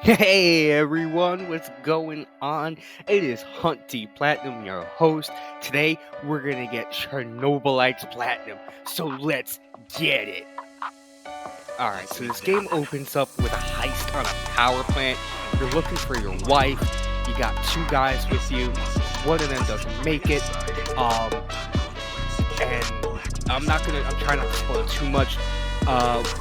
Hey everyone, what's going on? It is Hunty Platinum, your host. Today we're gonna get Chernobylite's Platinum, so let's get it. Alright, so this game opens up with a heist on a power plant. You're looking for your wife, you got two guys with you, one of them doesn't make it, and I'm trying not to spoil too much.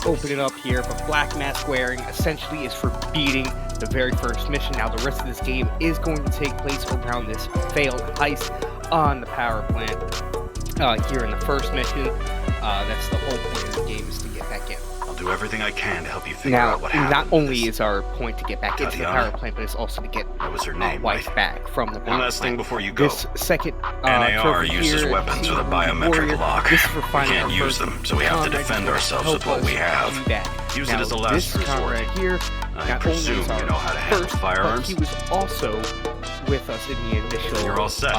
Open it up here, but black mask wearing essentially is for beating the very first mission. Now the rest of this game is going to take place around this failed heist on the power plant. Here in the first mission, that's the whole point of the game, is to get back in. I'll do everything I can to help you figure out what happened. Not only is our point to get back into the power plant, but it's also to get that was her name, wife back from the power plant. One last thing before you go. This second NAR uses weapons with a biometric lock. This is for We finding can't use them, so we have to defend ourselves with what we have. Use it as a last resort. Here, I presume you know how to handle firearms. He was also with us in the initial You're all set.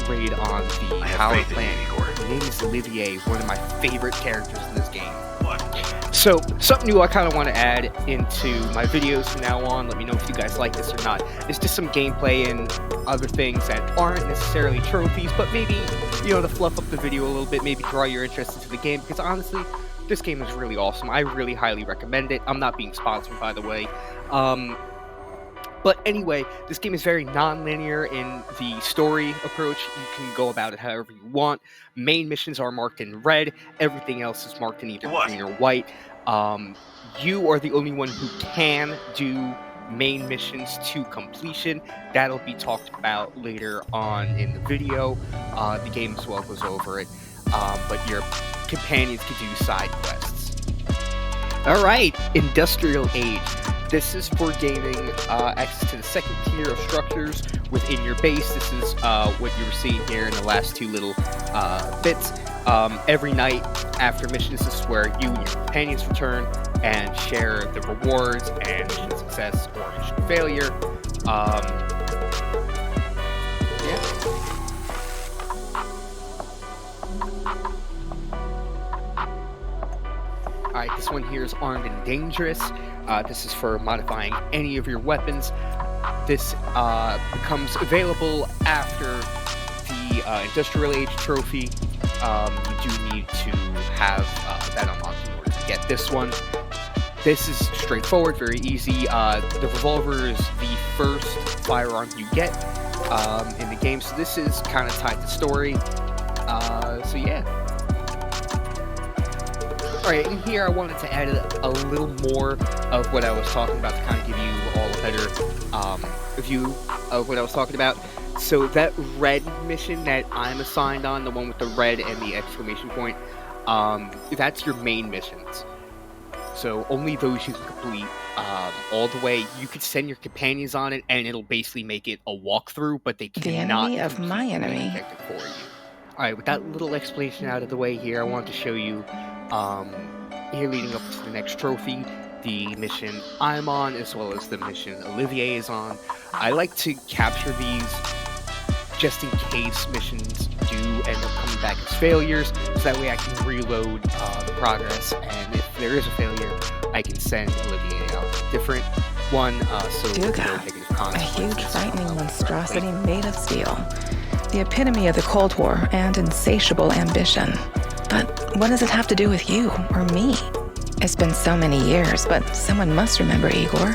raid on the I have power faith in plant. you, Igor. His name is Olivier, one of my favorite characters in this game. What? So, something new I kind of want to add into my videos from now on, let me know if you guys like this or not, it's just some gameplay and other things that aren't necessarily trophies, but maybe, to fluff up the video a little bit, maybe draw your interest into the game, because honestly, this game is really awesome. I really highly recommend it. I'm not being sponsored, by the way. But anyway, this game is very non-linear in the story approach. You can go about it however you want. Main missions are marked in red. Everything else is marked in either green or white. You are the only one who can do main missions to completion. That'll be talked about later on in the video. The game as well goes over it. But your companions can do side quests. Alright, Industrial Age. This is for gaining access to the second tier of structures within your base. This is what you were seeing here in the last two little bits. Every night after missions, this is where you and your companions return and share the rewards and mission success or mission failure. Alright, this one here is Armed and Dangerous. This is for modifying any of your weapons. This becomes available after the Industrial Age trophy. You do need to have that unlocked in order to get this one. This is straightforward, very easy. The revolver is the first firearm you get in the game, so this is kind of tied to story. So yeah. Alright, in here I wanted to add a little more of what I was talking about to kind of give you all a better view of what I was talking about. So that red mission that I'm assigned on, the one with the red and the exclamation point, that's your main missions. So only those you can complete all the way. You could send your companions on it and it'll basically make it a walkthrough, but they cannot enemy of my enemy for you. Alright, with that little explanation out of the way here, I wanted to show you here leading up to the next trophy, the mission I'm on, as well as the mission Olivier is on. I like to capture these just in case missions do end up coming back as failures, so that way I can reload the progress, and if there is a failure, I can send Olivier out a different one, so Duga, a huge frightening monstrosity made of steel. The epitome of the Cold War and insatiable ambition. But what does it have to do with you or me? It's been so many years, but someone must remember Igor.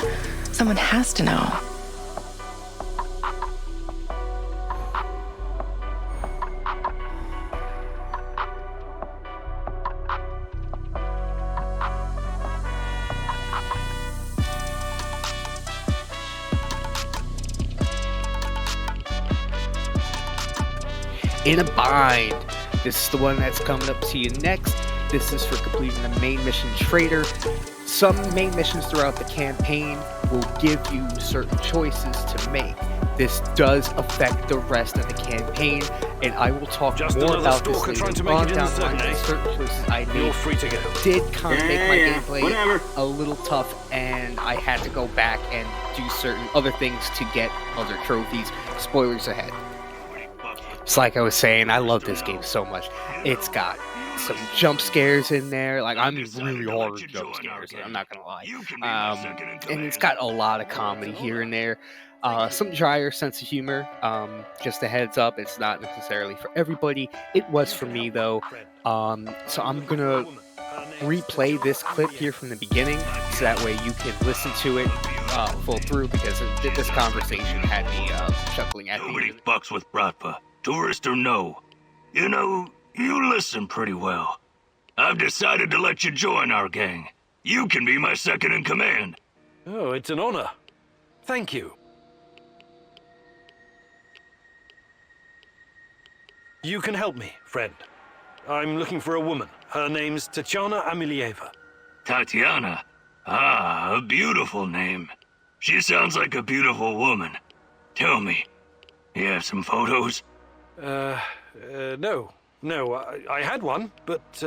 Someone has to know. In a Bind. This is the one that's coming up to you next. This is for completing the main mission Trader. Some main missions throughout the campaign will give you certain choices to make. This does affect the rest of the campaign, and I will talk more about this later on down the line. Certain choices I made did kind of make my gameplay a little tough, and I had to go back and do certain other things to get other trophies. Spoilers ahead. It's like I was saying, I love this game so much. It's got some jump scares in there. Like, I mean, really hard jump scares. I'm not gonna lie. And it's got a lot of comedy here and there. Some drier sense of humor. Just a heads up, it's not necessarily for everybody. It was for me though. So I'm gonna replay this clip here from the beginning, so that way you can listen to it full through, because this conversation had me chuckling at Nobody the end. fucks with Bratva, tourist or no. You know, you listen pretty well. I've decided to let you join our gang. You can be my second in command. Oh, it's an honor. Thank you. You can help me, friend. I'm looking for a woman. Her name's Tatiana Amilieva. Tatiana? Ah, a beautiful name. She sounds like a beautiful woman. Tell me, you have some photos? No. I had one, but,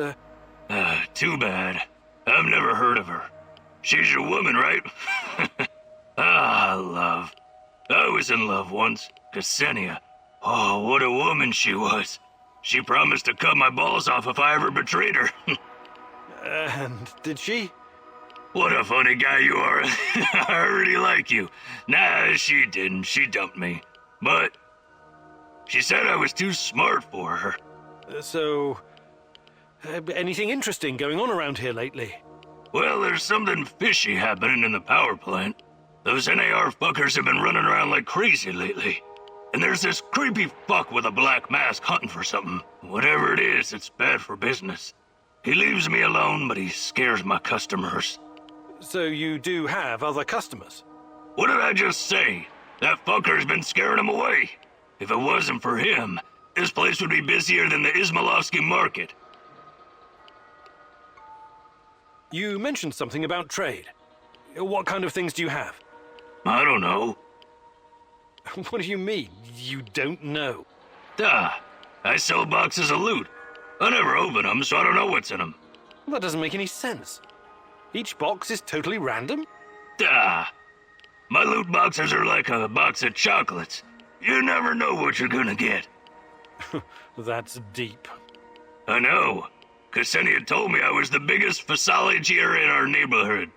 Too bad. I've never heard of her. She's your woman, right? Ah, love. I was in love once. Ksenia. Oh, what a woman she was. She promised to cut my balls off if I ever betrayed her. and did she? What a funny guy you are. I already like you. Nah, she didn't. She dumped me. But she said I was too smart for her. Anything interesting going on around here lately? Well, there's something fishy happening in the power plant. Those NAR fuckers have been running around like crazy lately. And there's this creepy fuck with a black mask hunting for something. Whatever it is, it's bad for business. He leaves me alone, but he scares my customers. So you do have other customers? What did I just say? That fucker's been scaring them away. If it wasn't for him, this place would be busier than the Izmailovsky market. You mentioned something about trade. What kind of things do you have? I don't know. What do you mean, you don't know? Duh. I sell boxes of loot. I never open them, so I don't know what's in them. Well, that doesn't make any sense. Each box is totally random? Duh. My loot boxes are like a box of chocolates. You never know what you're gonna get. That's deep. I know. Ksenia told me I was the biggest facilier in our neighborhood.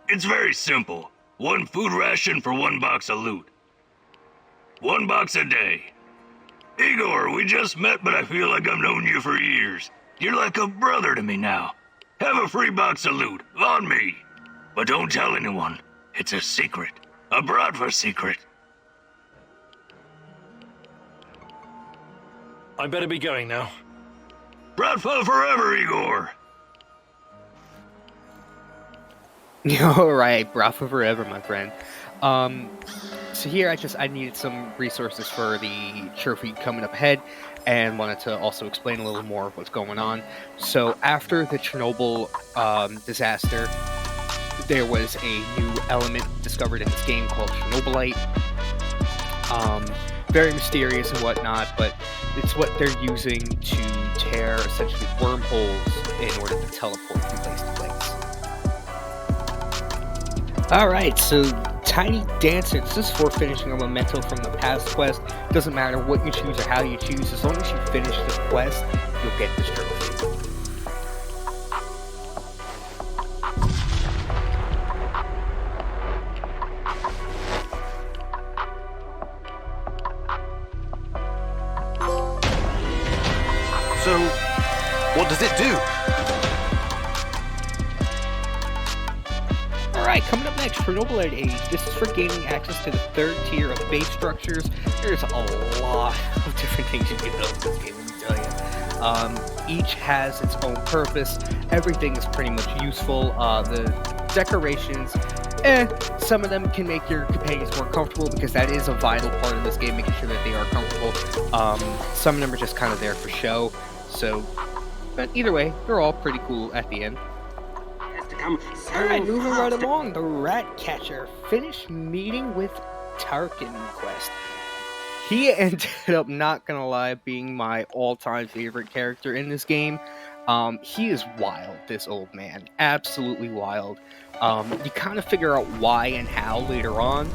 It's very simple. One food ration for one box of loot. 1 box a day. Igor, we just met, but I feel like I've known you for years. You're like a brother to me now. Have a free box of loot, on me. But don't tell anyone. It's a secret. A Bratva secret. I better be going now. Bratva forever, Igor! Alright, Bratva forever, my friend. So here I needed some resources for the trophy coming up ahead, and wanted to also explain a little more of what's going on. So after the Chernobyl disaster, there was a new element discovered in this game called Chernobylite. Very mysterious and whatnot, but it's what they're using to tear essentially wormholes in order to teleport from place to place. Alright, so Tiny Dancer, this is for finishing a memento from the past quest. Doesn't matter what you choose or how you choose, as long as you finish the quest, you'll get this trophy. So, what does it do? Alright, coming up next, Chernobylite Age. This is for gaining access to the 3rd tier of base structures. There's a lot of different things you can build in this game, let me tell you. Each has its own purpose. Everything is pretty much useful. The decorations, some of them can make your companions more comfortable, because that is a vital part of this game, making sure that they are comfortable. Some of them are just kind of there for show. So, but either way, they're all pretty cool at the end. Alright, moving right along, the Rat Catcher. Finished meeting with Tarkin quest. He ended up, not gonna lie, being my all-time favorite character in this game. He is wild, this old man. Absolutely wild. You kind of figure out why and how later on.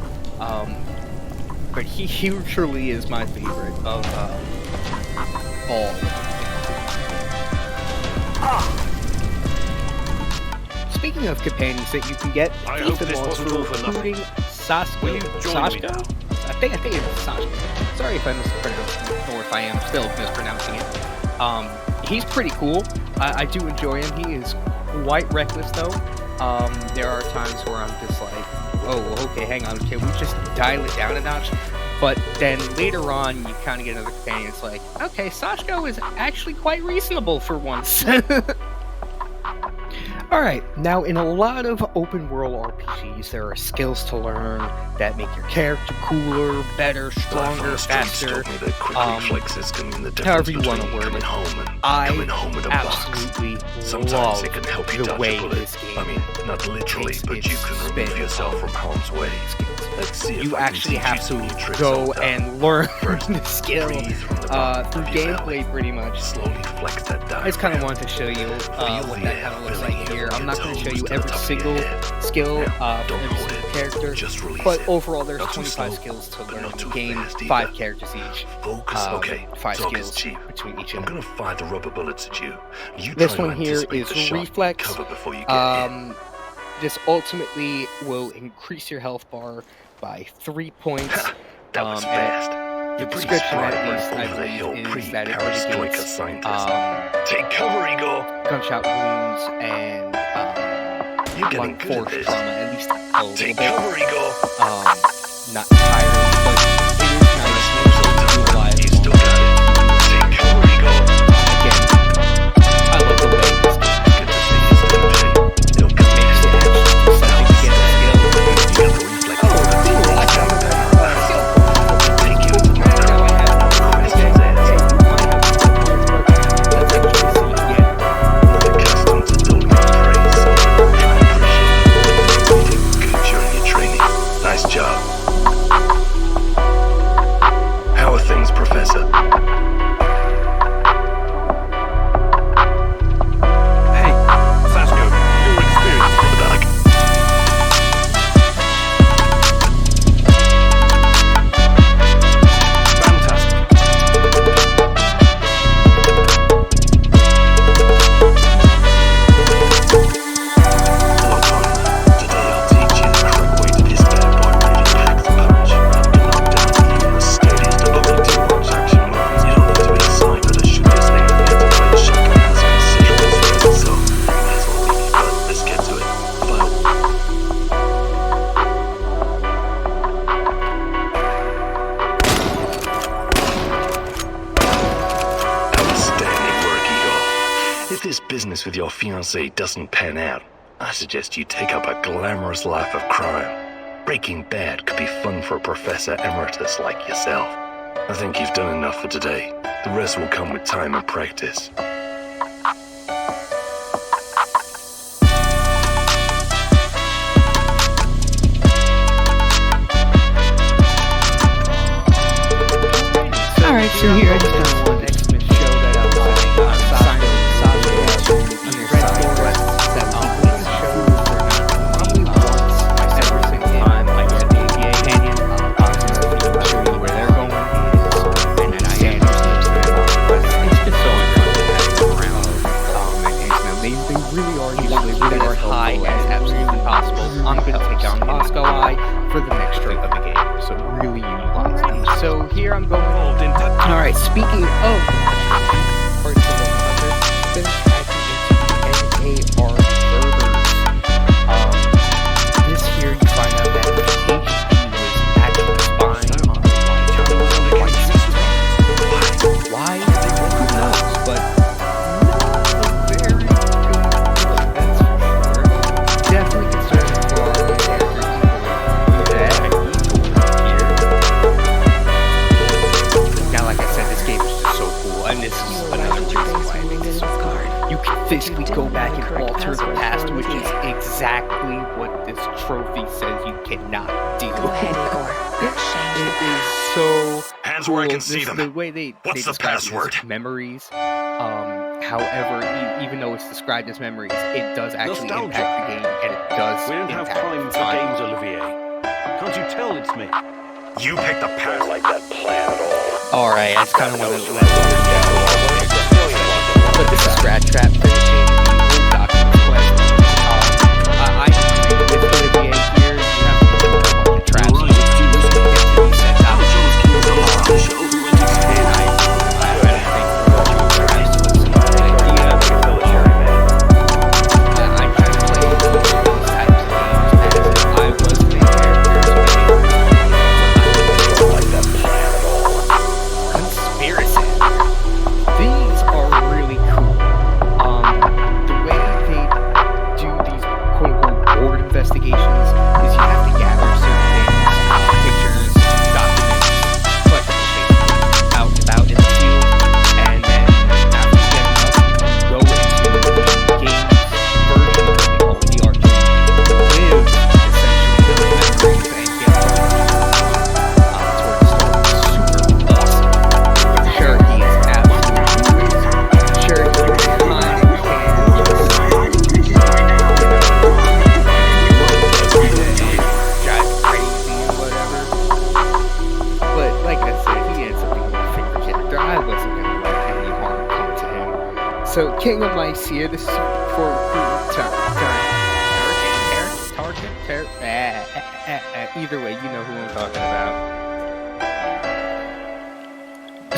But he truly is my favorite of all. Speaking of companions that you can get, I hope Ethan this Laws, wasn't all for nothing. including Sasuke. Will you join me now? I think it's Sasuke. Sorry if I mispronounced it, or if I am still mispronouncing it. He's pretty cool. I do enjoy him. He is quite reckless though. There are times where I'm just like, oh, okay, hang on, can we just dial it down a notch? But then later on, you kind of get another companion. It's like, okay, Sashko is actually quite reasonable for once. Alright, now in a lot of open world RPGs, there are skills to learn that make your character cooler, better, stronger, faster. However you want to word it. I absolutely love the way this game not literally, takes but its you can spin remove yourself from harm's way. Let's see if you I can actually teach have you some new to tricks go I've done. and learn First, the skill breathe from the bottom through of your gameplay belly. pretty much. Slowly flex that diaphragm. I just kind of wanted to show you what that kind of looks like here. I'm not going to show you every single skill for every single character, Just release but it. overall there's Not too 25 slow, skills to but learn not in the too game, fast either. 5 characters each. Focus. Okay, 5 talk is skills cheap. between each I'm of them. gonna fire the rubber bullets at you. You This try one to here anticipate is the shot and reflex. cover before you get hit. This ultimately will increase your health bar by 3 points. That was and fast. The You're pretty description smart, at but least, I over the hill, believe, is that it pre-perestroika mitigates scientist. Take cover, Igor. gunshot wounds and You're getting blunt good at force this. trauma, at least a little Take bit. cover, Igor. Not entirely, but it is nice to utilize. You still got it. Take cover, Igor. Again, I love the way this Good to see you still okay. It'll come makes it back. actually do something to get the skill. You got the reflex. Oh, cool, I found that skill. Take you to the Now I have questions asked. Let's actually see it again. Not accustomed to Dolgan's praise. I appreciate it. You did good during your training. Nice job. How are things, Professor? Hey, Sashko, you're experienced. About like Fantastic. Look on. Today I'll teach you the correct way to this bad boy ready to pack the punch. Can knock down even the steadiest of OD2 action moves. You don't need to be a sniper to shoot this thing with 50 plate shotgun has considerable speed, so you might as well leave it. But let's get to it. File. Outstanding work, Igor. If this business with your fiancée doesn't pan out, I suggest you take up a glamorous life of crime. Breaking Bad could be fun for a Professor Emeritus like yourself. I think you've done enough for today. The rest will come with time and practice. All right, So so here I just kind of wanted to show that I was signed on Red Forest, that weekly show for probably once every single time I get the ABA canyon. I'll show you where they're going and then I am it's just so interesting to have them around. They really are usually really are high as absolutely possible. I'm going to take down Moscow Eye for the next trip of the game, so really utilize them. So here I'm going. Alright, speaking of parts of the hunter, then hacking into the NAR servers. This here you find out that KGB was actually spying on white systems. Why? Who knows? But not a very good deal, that's for sure. Definitely concerning for all the characters that I need here. Now, like I said, this game is just so cool, and this is another reason why I think it's so cool. You can physically go back and alter the past, which is exactly what this trophy says you cannot do. Go ahead, Igor. It is so Hands cool. where I can see This- them. The way they What's the describe it as password? memories. However, even though it's described as memories, it does actually Nostalgia. impact the game, and it does We don't have impact time for games, Olivier. Can't you tell it's me? You picked the path like that plan at all. All right, I just kind of want to let this is Scratch Trap finishing. King of Mycia. This is for either way, you know who I'm talking about.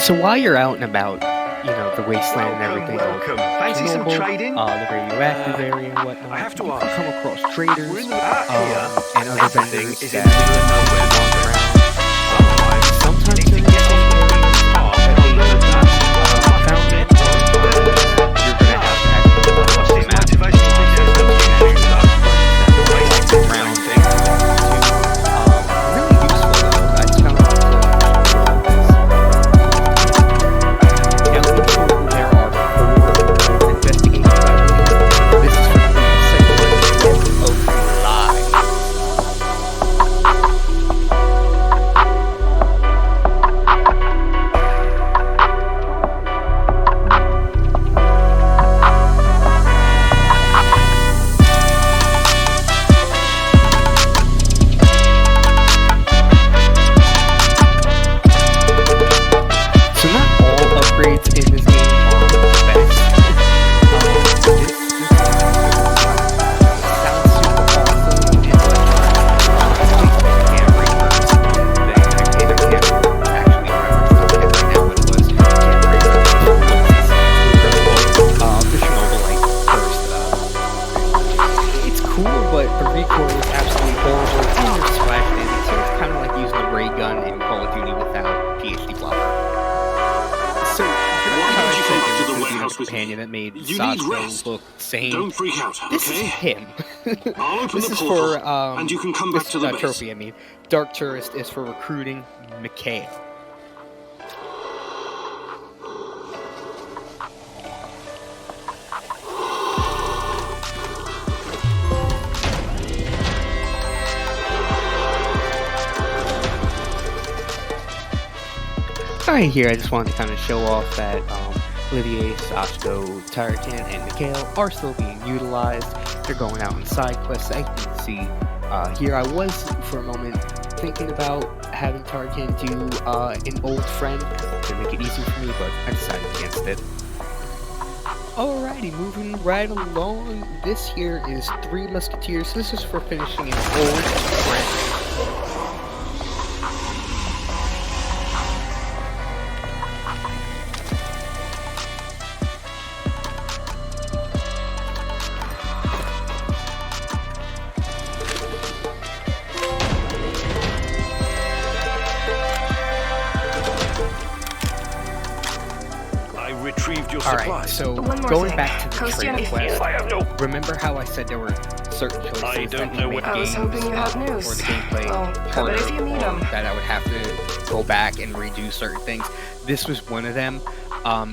So while you're out and about, the wasteland and everything, welcome. Fancy some Chernobyl, trading? the radioactive area and whatnot, I have to you can ask. come across traders We're in the and other everything vendors is in the middle of nowhere. that sometimes Need to they're get on the park and learn that. found it. You're gonna have to actually What's look his the map. motivation for doing that? Basic Round thing. thing. Really useful though. I found out now in total there are 4 investigations, I believe. This is from the second one of live. So not all upgrades in this game are the best. This sounds super awesome. It's like can't reverse the thing. I can't actually remember right now what it was. Can't reverse the Chernobylite first. It's cool, but the recoil is absolutely horrible, and you're splashed in. So it's kind of like using the ray gun in Call of Duty without PhD blocker. So, Why don't you come up to the a warehouse with companion me? that made You need Sasha rest. look sane. Don't freak out, This is okay? him. I'll open This the is portal, for and you can come back this, to the base. trophy. I mean, Dark Tourist is for recruiting Mikhail. Alright, here I just wanted to kind of show off that Olivier, Sashko, Tarakan, and Mikhail are still being utilized. They're going out on side quests. As you can see here, I was for a moment thinking about having Tarakan do an old friend to make it easier for me, but I decided against it. Alrighty, moving right along. This here is Three Musketeers. This is for finishing an old friend. Retrieved your Alright, supplies. so One more going thing. back to the Christian, trader quest, I have no. remember how I said there were certain choices I don't that know make what- I was games hoping you had news. or the gameplay Well, harder, but if you need 'em. that I would have to go back and redo certain things. This was one of them.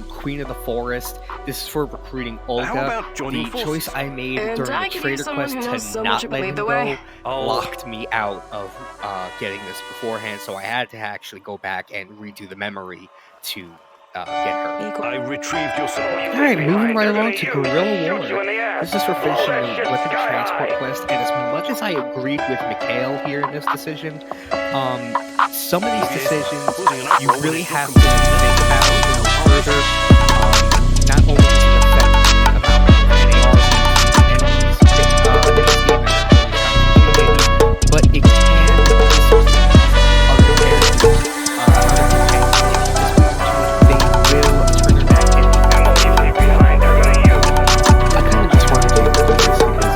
Queen of the Forest. This is for recruiting Olga. How about joining the forces? choice I made And during I the could use trader someone quest who knows to so much not to let lead him the go way. locked me out of getting this beforehand, so I had to actually go back and redo the memory to get her. I retrieved your supplies. Alright, moving right along to Guerrilla War. This is for finishing the weapon transport quest, and as much as I agreed with Mikhail here in this decision, some of these decisions you really have to think about further. Not only does it affect the amount of NAR enemies in this game and their community, but it can disrespect other characters, other companions. They will turn their back and I kind of just wanted to do this because,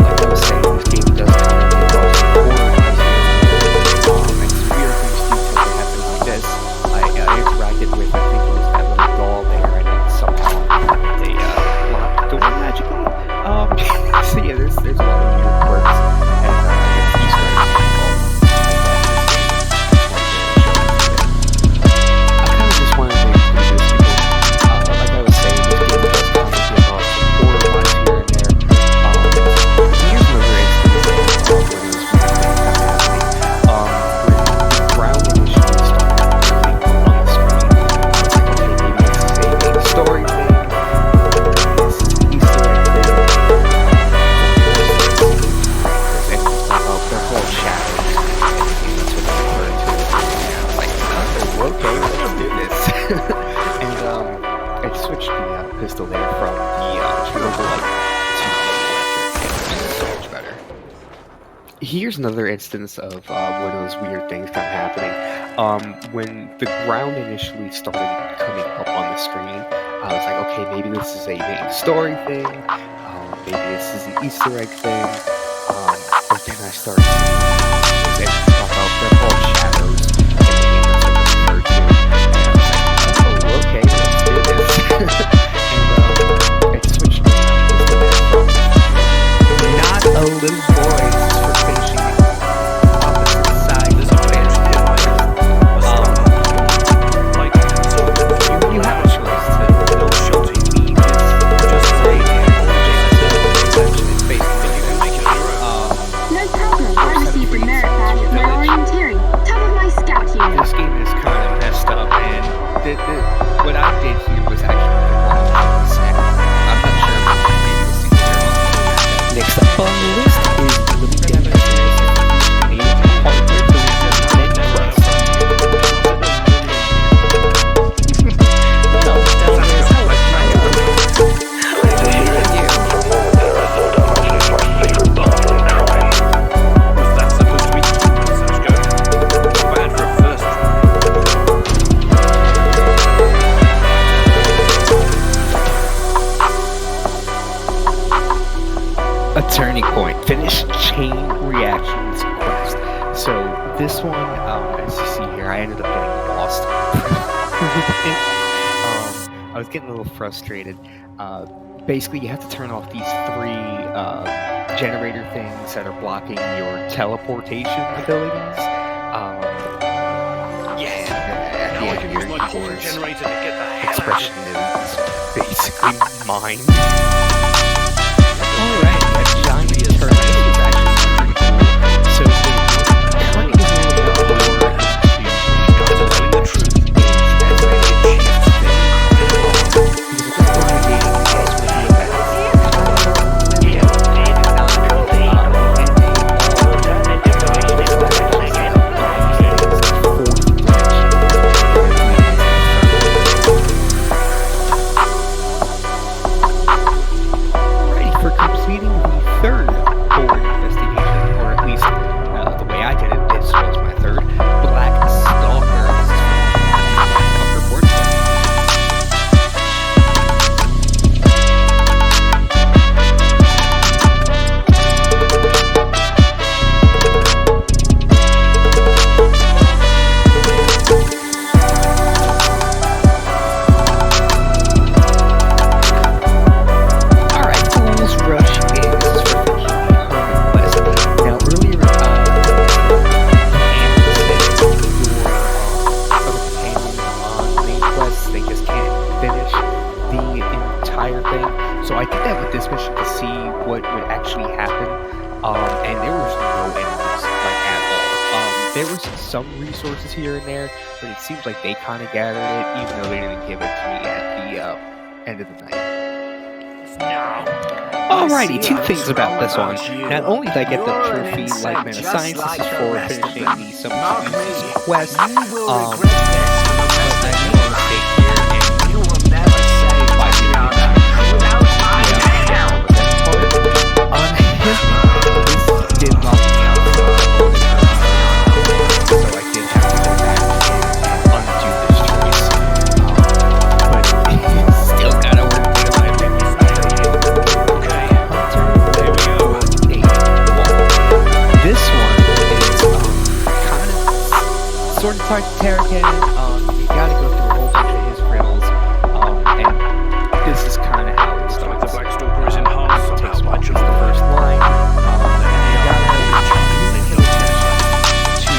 like I was saying, this game does come in across the board. And some weird things do tend to happen like this. I interacted with, I think it was that little doll there, and it somehow here's another instance of one of those weird things kind of happening. When the ground initially started coming up on the screen, I was like, okay, maybe this is a main story thing. Maybe this is an Easter egg thing. But then I started seeing those images pop up. They're called shadows. And the game that's what they refer to. And I was like, oh, okay, let's do this. And I switched to not a little boy for finishing opposite sides of the you have a choice to show me this just say essentially basically No problem. I received the merit badge at my orienteering. Top of my scout unit. this game is kind of messed up, and what I did here was actually the wrong set. I'm not sure, maybe we'll see later on. Next up on the list is the demonstration of Canadian hardware for a turning point. Finish chain reactions quest. So this one, as you see here, I ended up getting lost. I was getting a little frustrated. Basically, you have to turn off these three generator things that are blocking your teleportation abilities. At the end of your keyboard's Generator to get the hell expression is basically mine. Alright, a giant turtle is actually pretty cool. So it kind of gives a little bit more into telling the truth. That's really a cheap thing. For completing the third board investigation, or at least the way I did it, this was my third. Black Stalker. This is from the board. So I did that with this mission to see what would actually happen, and there was no enemies, like, at all. There was some resources here and there, but it seems like they kind of gathered it, even though they didn't give it to me at the end of the night. Alrighty, two things about this one. Not only did I get the trophy like Man of Science, this is for finishing the Some Uses quest, but I made a mistake here, and You will never save by doing that. This did knock me out, so I did have to go back and undo this choice. But still gotta work in my opinion. Okay, Hunter, there we go. This one is kind of sort of hard to Terracan. You gotta go through a whole bunch of his riddles, and this is kind of how it starts. The Black Stalker is in harm Takes somehow. much of the first line. You gotta to the entire thing, because as you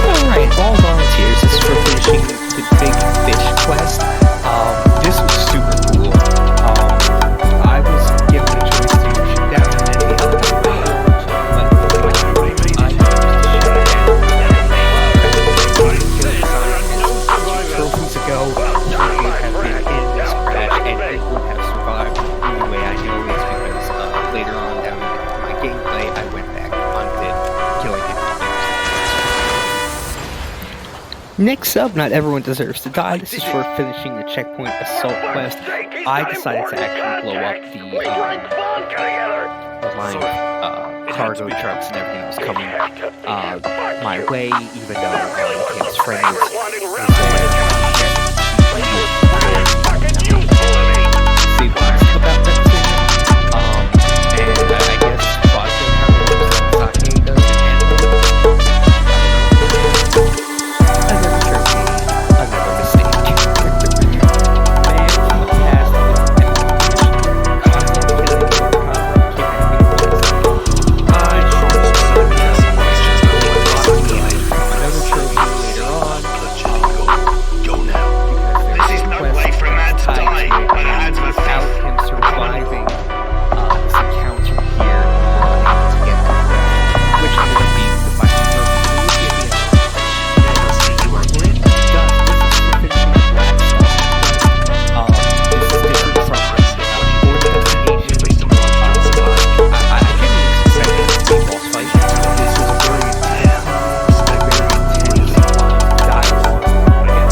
Alright, all volunteers. This is for finishing the Big Fish quest. This was super cool. I was Next up, not everyone deserves to die. This is for finishing the checkpoint assault quest. I decided to actually blow up the line of cargo trucks and everything that was coming my way, even though his friend was there. See what's about that too. And I guess vodka kind of works like sake does in anime. Another tricky, another mistake. Man from the past with another trophy later on. Go now. This is no way for a man to die by the hands of a Without thief. him surviving this encounter here, we're unable to get to the which ended up being the final trophy. So we give me a this is for finishing the black stuff. This is different from board investigation. I can't even expect it to be a boss fight. This is a very intense dialogue. Again,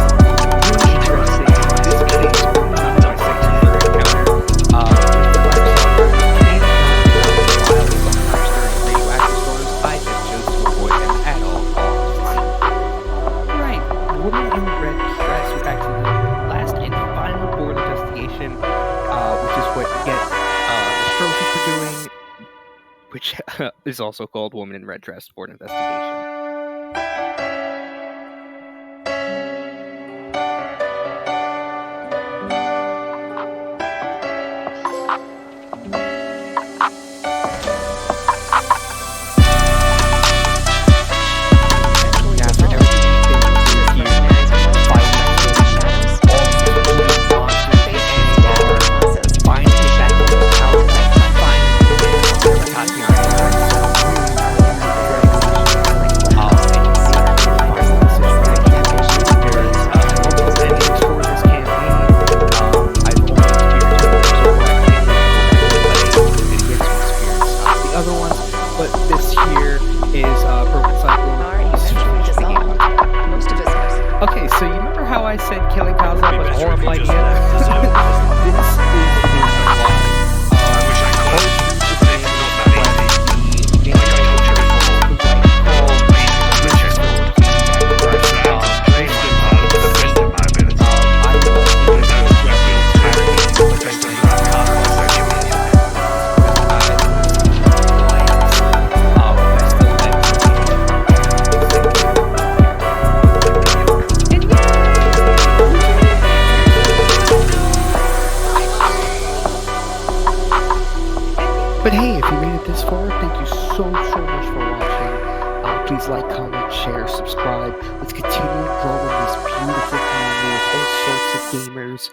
really interesting. This case was not my second or third encounter. I just chose to avoid them at all costs. Right, woman in red dress. We're back to the last and final board investigation, which is what you get this trophy for doing, which is also called Woman in Red Dress Board Investigation. Now, for everything you've been through here, fighting all the monsters, the NAR, finding the shadows, how the other ones, but this here is Broken Cycle. This is from the game. Okay, so you remember how I said killing Kozlov was a horrible idea? This is the reason why. But hey, if you made it this far, thank you so much for watching. Please like, comment, share, subscribe. Let's continue growing this beautiful community with all sorts of gamers.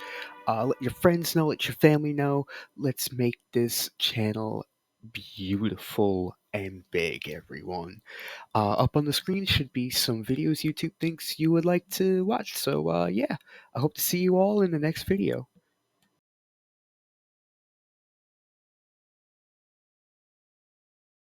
Let your friends know, let your family know. Let's make this channel beautiful and big, everyone. Up on the screen should be some videos YouTube thinks you would like to watch. So yeah, I hope to see you all in the next video.